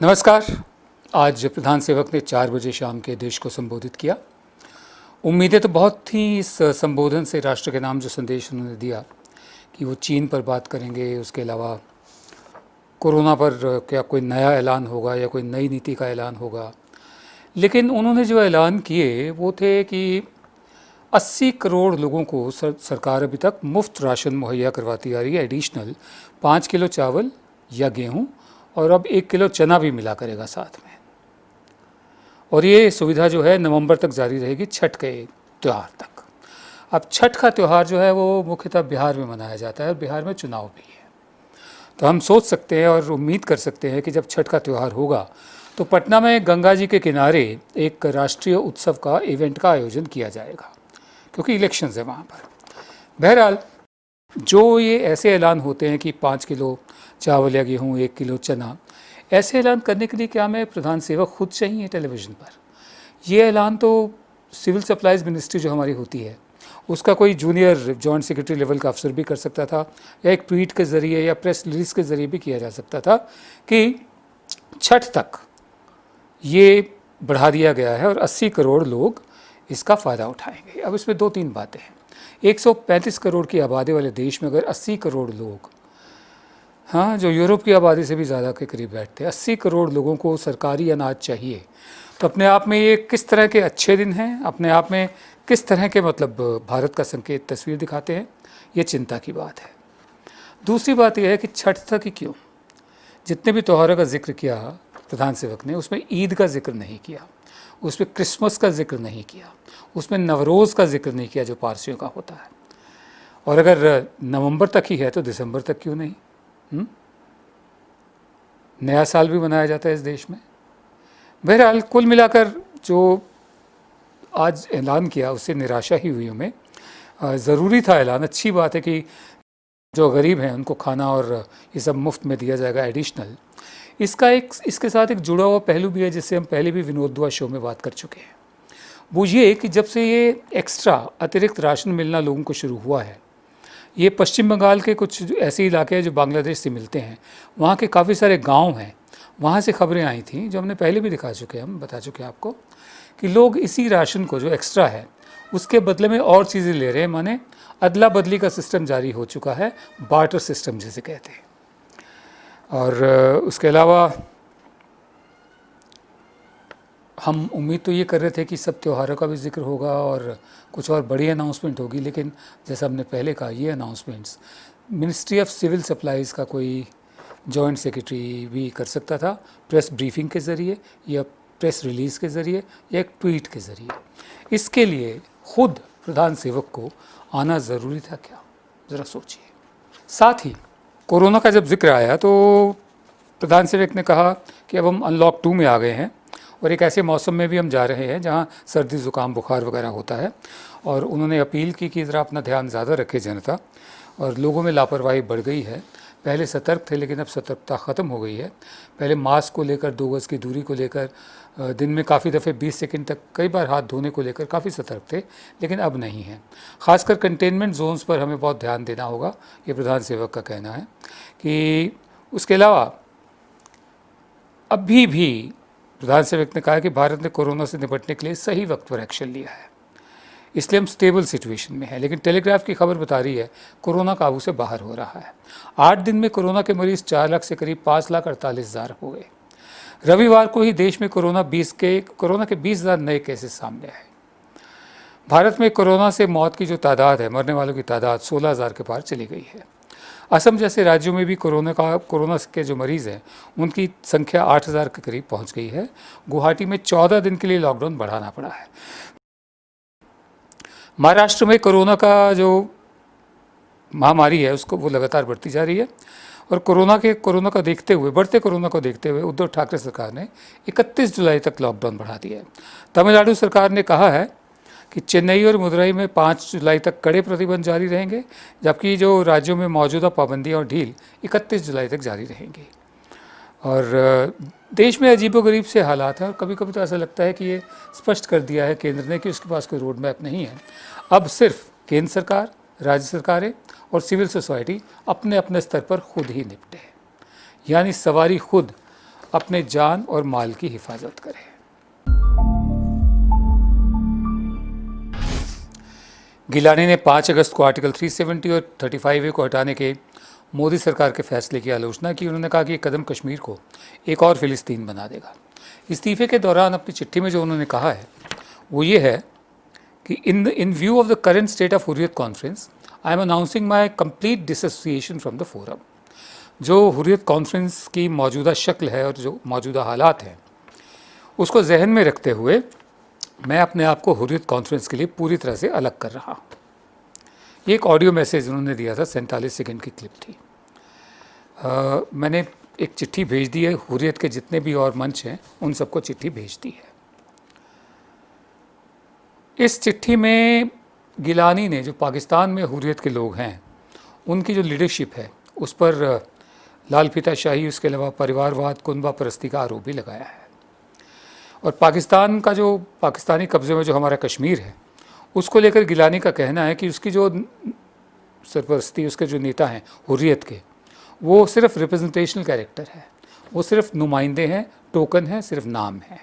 नमस्कार। आज प्रधान सेवक ने 4 बजे शाम के देश को संबोधित किया। उम्मीदें तो बहुत थी इस संबोधन से, राष्ट्र के नाम जो संदेश उन्होंने दिया कि वो चीन पर बात करेंगे, उसके अलावा कोरोना पर क्या कोई नया ऐलान होगा या कोई नई नीति का ऐलान होगा। लेकिन उन्होंने जो ऐलान किए वो थे कि 80 करोड़ लोगों को सरकार अभी तक मुफ्त राशन मुहैया करवाती आ रही है, एडिशनल 5 किलो चावल या गेहूँ और अब 1 किलो चना भी मिला करेगा साथ में। और ये सुविधा जो है नवंबर तक जारी रहेगी, छठ के त्यौहार तक। अब छठ का त्यौहार जो है वो मुख्यतः बिहार में मनाया जाता है और बिहार में चुनाव भी है, तो हम सोच सकते हैं और उम्मीद कर सकते हैं कि जब छठ का त्यौहार होगा तो पटना में गंगा जी के किनारे एक राष्ट्रीय उत्सव का इवेंट का आयोजन किया जाएगा, क्योंकि इलेक्शंस है वहाँ पर। बहरहाल जो ये ऐसे ऐलान होते हैं कि 5 किलो चावल या गेहूँ, 1 किलो चना, ऐसे ऐलान करने के लिए क्या मैं प्रधान सेवक खुद चाहिए टेलीविज़न पर? ये ऐलान तो सिविल सप्लाईज़ मिनिस्ट्री जो हमारी होती है उसका कोई जूनियर जॉइंट सेक्रेटरी लेवल का अफसर भी कर सकता था, या एक ट्वीट के ज़रिए या प्रेस रिलीज़ के ज़रिए भी किया जा सकता था कि छठ तक ये बढ़ा दिया गया है और 80 करोड़ लोग इसका फ़ायदा उठाएंगे। अब इसमें 2-3 बातें हैं। 135 करोड़ की आबादी वाले देश में अगर 80 करोड़ लोग, हाँ, जो यूरोप की आबादी से भी ज़्यादा के करीब बैठते हैं, 80 करोड़ लोगों को सरकारी अनाज चाहिए, तो अपने आप में ये किस तरह के अच्छे दिन हैं, अपने आप में किस तरह के मतलब भारत का संकेत तस्वीर दिखाते हैं, ये चिंता की बात है। दूसरी बात यह है कि छठ तक ही क्यों? जितने भी त्योहारों का जिक्र किया प्रधान सेवक ने, उसमें ईद का जिक्र नहीं किया, उसमें क्रिसमस का जिक्र नहीं किया, उसमें नवरोज़ का जिक्र नहीं किया जो पारसियों का होता है। और अगर नवंबर तक ही है तो दिसंबर तक क्यों नहीं? नया साल भी मनाया जाता है इस देश में। बहरहाल कुल मिलाकर जो आज ऐलान किया उससे निराशा ही हुई हमें। ज़रूरी था ऐलान, अच्छी बात है कि जो गरीब हैं उनको खाना और ये सब मुफ्त में दिया जाएगा एडिशनल। इसके साथ एक जुड़ा हुआ पहलू भी है जिससे हम पहले भी विनोद दुआ शो में बात कर चुके हैं। वो ये कि जब से ये एक्स्ट्रा अतिरिक्त राशन मिलना लोगों को शुरू हुआ है, ये पश्चिम बंगाल के कुछ ऐसे इलाके हैं जो बांग्लादेश से मिलते हैं, वहाँ के काफ़ी सारे गांव हैं, वहाँ से खबरें आई थी जो हमने पहले भी हम बता चुके हैं आपको, कि लोग इसी राशन को जो एक्स्ट्रा है उसके बदले में और चीज़ें ले रहे हैं। माने अदला बदली का सिस्टम जारी हो चुका है, बार्टर सिस्टम जिसे कहते हैं। और उसके अलावा हम उम्मीद तो ये कर रहे थे कि सब त्योहारों का भी जिक्र होगा और कुछ और बड़ी अनाउंसमेंट होगी, लेकिन जैसा हमने पहले कहा, ये announcements ministry of civil supplies का कोई जॉइंट सेक्रेटरी भी कर सकता था, प्रेस ब्रीफिंग के ज़रिए या प्रेस रिलीज़ के ज़रिए या एक ट्वीट के ज़रिए। इसके लिए खुद प्रधान सेवक को आना ज़रूरी था क्या? ज़रा सोचिए। साथ ही कोरोना का जब जिक्र आया तो प्रधान सेवक ने कहा कि अब हम अनलॉक 2 में आ गए हैं और एक ऐसे मौसम में भी हम जा रहे हैं जहां सर्दी ज़ुकाम बुखार वगैरह होता है। और उन्होंने अपील की कि ज़रा अपना ध्यान ज़्यादा रखे जनता, और लोगों में लापरवाही बढ़ गई है। पहले सतर्क थे लेकिन अब सतर्कता ख़त्म हो गई है। पहले मास्क को लेकर, 2 गज़ की दूरी को लेकर, दिन में काफ़ी दफ़े 20 सेकंड तक कई बार हाथ धोने को लेकर काफ़ी सतर्क थे, लेकिन अब नहीं है। ख़ासकर कंटेनमेंट जोन्स पर हमें बहुत ध्यान देना होगा, ये प्रधान सेवक का कहना है। कि उसके अलावा अभी भी प्रधान सेवक ने कहा कि भारत ने कोरोना से निपटने के लिए सही वक्त पर एक्शन लिया है, इसलिए हम स्टेबल सिचुएशन में हैं। लेकिन टेलीग्राफ की खबर बता रही है कोरोना काबू से बाहर हो रहा है। 8 दिन में कोरोना के मरीज 4 लाख से करीब 5,48,000 हो गए। रविवार को ही देश में कोरोना के 20,000 नए केसेस सामने आए। भारत में कोरोना से मौत की जो तादाद है, मरने वालों की तादाद 16,000 के पार चली गई है। असम जैसे राज्यों में भी कोरोना के जो मरीज़ हैं उनकी संख्या 8,000 के करीब पहुंच गई है। गुवाहाटी में 14 दिन के लिए लॉकडाउन बढ़ाना पड़ा है। महाराष्ट्र में कोरोना का जो महामारी है उसको वो लगातार बढ़ती जा रही है, और कोरोना को देखते हुए, बढ़ते कोरोना को देखते हुए उद्धव ठाकरे सरकार ने 31 जुलाई तक लॉकडाउन बढ़ा दिया है। तमिलनाडु सरकार ने कहा है कि चेन्नई और मदुरई में 5 जुलाई तक कड़े प्रतिबंध जारी रहेंगे, जबकि जो राज्यों में मौजूदा पाबंदियां और ढील 31 जुलाई तक जारी रहेंगी। और देश में अजीबोगरीब से हालात हैं, और कभी कभी तो ऐसा लगता है कि ये स्पष्ट कर दिया है केंद्र ने कि उसके पास कोई रोड मैप नहीं है। अब सिर्फ केंद्र सरकार, राज्य सरकारें और सिविल सोसाइटी अपने अपने स्तर पर खुद ही निपटे, यानी सवारी खुद अपने जान और माल की हिफाजत करें। गिलानी ने 5 अगस्त को आर्टिकल 370 और 35A को हटाने के मोदी सरकार के फैसले की आलोचना की। उन्होंने कहा कि ये कदम कश्मीर को एक और फिलिस्तीन बना देगा। इस्तीफे के दौरान अपनी चिट्ठी में जो उन्होंने कहा है वो ये है कि इन view of the current state of Hurriyat conference I am announcing my complete dissociation from the forum. जो हुर्रियत कॉन्फ्रेंस की मौजूदा शक्ल है और जो मौजूदा हालात हैं उसको जहन में रखते हुए मैं अपने आप को हुर्रियत कॉन्फ्रेंस के लिए पूरी तरह से अलग कर रहा हूँ। ये एक ऑडियो मैसेज उन्होंने दिया था, 47 सेकंड की क्लिप थी। मैंने एक चिट्ठी भेज दी है, हुर्रियत के जितने भी और मंच हैं उन सबको चिट्ठी भेज दी है। इस चिट्ठी में गिलानी ने जो पाकिस्तान में हुर्रियत के लोग हैं उनकी जो लीडरशिप है उस पर लाल फीताशाही, उसके अलावा परिवारवाद, कुनबा परस्ती का आरोप भी लगाया है। और पाकिस्तान का जो पाकिस्तानी कब्ज़े में जो हमारा कश्मीर है उसको लेकर गिलानी का कहना है कि उसकी जो सरपरस्ती, उसके जो नेता हैं हुर्रियत के, वो सिर्फ रिप्रेजेंटेशनल कैरेक्टर है, वो सिर्फ नुमाइंदे हैं, टोकन है, सिर्फ नाम है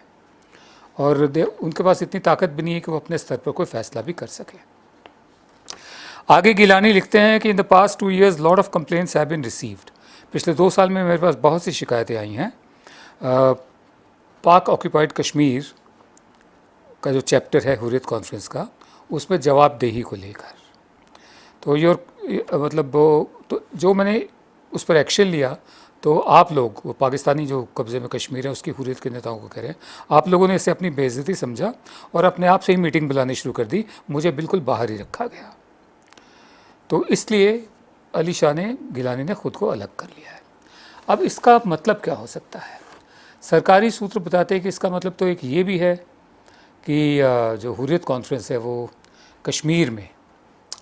और उनके पास इतनी ताकत भी नहीं है कि वो अपने स्तर पर कोई फैसला भी कर सके। आगे गिलानी लिखते हैं कि in the past 2 years lot of complaints have been received. पिछले 2 साल में मेरे पास बहुत सी शिकायतें आई हैं पाक ऑक्यूपाइड कश्मीर का जो चैप्टर है हुर्रियत कॉन्फ्रेंस का, उसमें जवाबदेही को लेकर। तो मतलब तो जो मैंने उस पर एक्शन लिया तो आप लोग, वो पाकिस्तानी जो कब्ज़े में कश्मीर है उसकी हुर्रियत के नेताओं को कह रहे हैं, आप लोगों ने इसे अपनी बेइज्जती समझा और अपने आप से ही मीटिंग बुलानी शुरू कर दी, मुझे बिल्कुल बाहर ही रखा गया। तो इसलिए अली शाह ने, गिलानी ने ख़ुद को अलग कर लिया है। अब इसका मतलब क्या हो सकता है? सरकारी सूत्र बताते हैं कि इसका मतलब तो एक ये भी है कि जो हुर्रियत कॉन्फ्रेंस है वो कश्मीर में,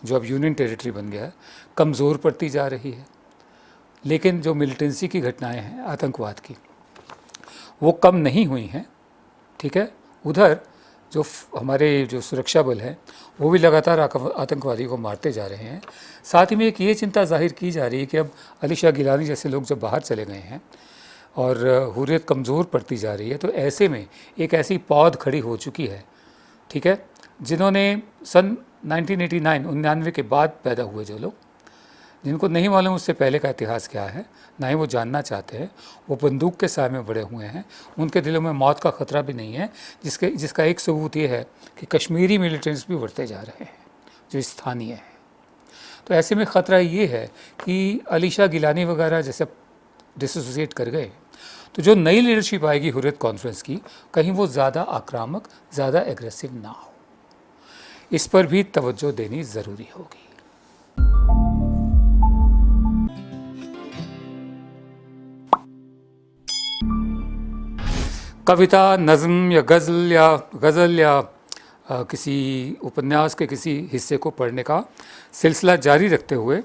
जो अब यूनियन टेरिटरी बन गया है, कमज़ोर पड़ती जा रही है। लेकिन जो मिलिटेंसी की घटनाएं हैं, आतंकवाद की, वो कम नहीं हुई हैं। ठीक है, उधर जो हमारे जो सुरक्षा बल हैं वो भी लगातार आतंकवादी को मारते जा रहे हैं। साथ ही में एक ये चिंता जाहिर की जा रही है कि अब अली शाह गिलानी जैसे लोग जब बाहर चले गए हैं और हुर्रियत कमज़ोर पड़ती जा रही है, तो ऐसे में एक ऐसी पौध खड़ी हो चुकी है, ठीक है, जिन्होंने सन 1989 के बाद पैदा हुए जो लोग, जिनको नहीं मालूम उससे पहले का इतिहास क्या है, ना ही वो जानना चाहते हैं, वो बंदूक के साए में बड़े हुए हैं, उनके दिलों में मौत का ख़तरा भी नहीं है, जिसका एक सबूत ये है कि कश्मीरी मिलिटेंट्स भी बढ़ते जा रहे हैं जो स्थानीय हैं। तो ऐसे में ख़तरा ये है कि अली शाह गिलानी वगैरह जैसे डिसोसिएट कर गए तो जो नई लीडरशिप आएगी हुर्रियत कॉन्फ्रेंस की, कहीं वो ज़्यादा आक्रामक, ज़्यादा एग्रेसिव ना हो। इस पर भी तवज्जो देनी ज़रूरी होगी। कविता, नज़्म या गज़ल या किसी उपन्यास के किसी हिस्से को पढ़ने का सिलसिला जारी रखते हुए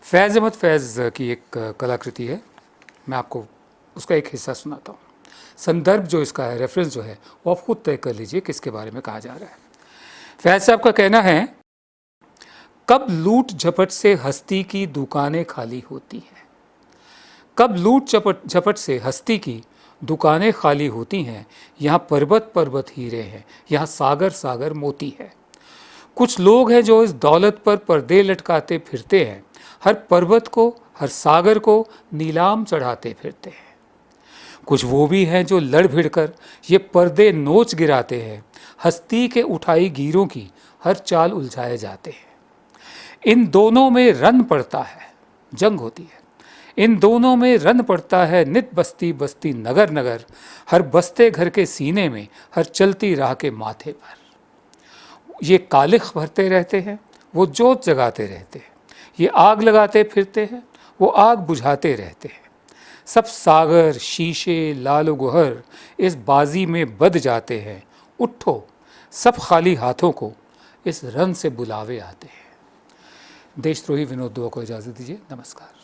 फैज़ अहमद फैज़ की एक कलाकृति है, मैं आपको उसका एक हिस्सा सुनाता हूँ। संदर्भ जो इसका है, रेफरेंस जो है, वो आप खुद तय कर लीजिए किसके बारे में कहा जा रहा है। फैज़ साहब का कहना है, कब लूट झपट से हस्ती की दुकानें खाली होती हैं, कब लूट झपट से हस्ती की दुकानें खाली होती हैं, यहाँ पर्वत पर्वत हीरे हैं, यहाँ सागर सागर मोती है। कुछ लोग हैं जो इस दौलत पर पर्दे लटकाते फिरते हैं, हर पर्वत को, हर सागर को नीलाम चढ़ाते फिरते हैं। कुछ वो भी हैं जो लड़ भिड़कर ये पर्दे नोच गिराते हैं, हस्ती के उठाई गिरों की हर चाल उलझाए जाते हैं। इन दोनों में रन पड़ता है, जंग होती है, इन दोनों में रन पड़ता है नित बस्ती बस्ती नगर नगर, हर बसते घर के सीने में, हर चलती राह के माथे पर। ये कालिख भरते रहते हैं, वो जोत जगाते रहते हैं, ये आग लगाते फिरते हैं, वो आग बुझाते रहते हैं। सब सागर शीशे लालो गुहर इस बाजी में बद जाते हैं, उठो सब खाली हाथों को इस रन से बुलावे आते हैं। देशद्रोही विनोद दुआ को इजाज़त दीजिए। नमस्कार।